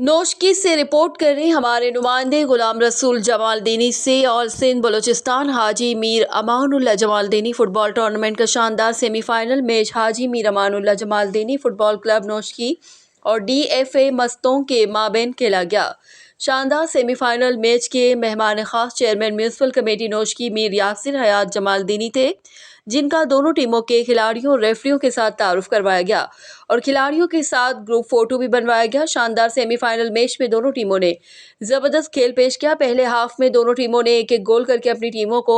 नोशकी से रिपोर्ट कर रहे हमारे नुमाइंदे गुलाम रसूल जमालदीनी से। और सिंध बलूचिस्तान हाजी मीर अमानुल्लाह जमालदीनी फुटबॉल टूर्नामेंट का शानदार सेमीफाइनल मैच हाजी मीर अमानुल्लाह जमालदीनी फुटबॉल क्लब नोशकी और DFA मस्तों के माबैन खेला गया। शानदार सेमीफाइनल मैच के मेहमान खास chairman municipal committee Noshki Mir Yasir Hayat Jamaldini थे, जिनका दोनों टीमों के खिलाड़ियों और रेफरियों के साथ तारुफ करवाया गया और खिलाड़ियों के साथ ग्रुप फोटो भी बनवाया गया। शानदार सेमीफाइनल मैच में दोनों टीमों ने जबरदस्त खेल पेश किया। पहले हाफ में दोनों टीमों ने एक एक गोल करके अपनी टीमों को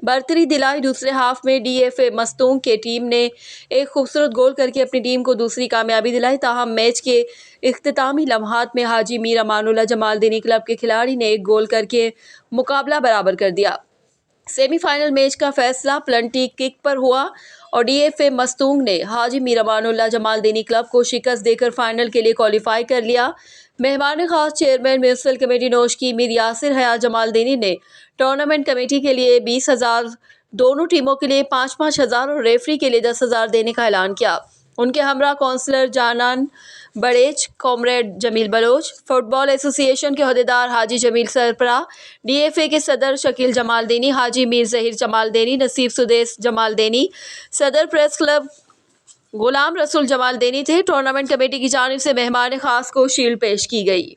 बढ़तरी दिलाई। दूसरे हाफ में DFA मस्तूंग के टीम ने एक खूबसूरत गोल करके अपनी टीम को दूसरी कामयाबी दिलाई। ताहम मैच के इख्तितामी लम्हात में हाजी मीर अमानुल्लाह जमालदीनी क्लब के खिलाड़ी ने एक गोल करके मुकाबला बराबर कर दिया। सेमीफाइनल मैच का फैसला पेनल्टी किक पर हुआ और DFA मस्तूंग ने हाजी मीर अमानुल्लाह जमालदीनी क्लब को शिकस्त देकर फाइनल के लिए क्वालिफाई कर लिया। मेहमान खास chairman municipal committee Noshki Mir Yasir Hayat Jamaldini ने टूर्नामेंट कमेटी के लिए 20,000, दोनों टीमों के लिए 5,000 और रेफरी के लिए 10,000 देने का ऐलान किया। उनके हमरा councillor Janan Badech, comrade Jamil Baloch, football association के अहदेदार हाजी जमील सरपरा, DFA के सदर शकील जमालदीनी, हाजी मीर जहीर जमालदीनी, नसीब सुदेस जमालदीनी, सदर प्रेस क्लब गुलाम रसूल जमालदीनी थे। टूर्नामेंट कमेटी की जानिब से मेहमान खास को शील्ड पेश की गई।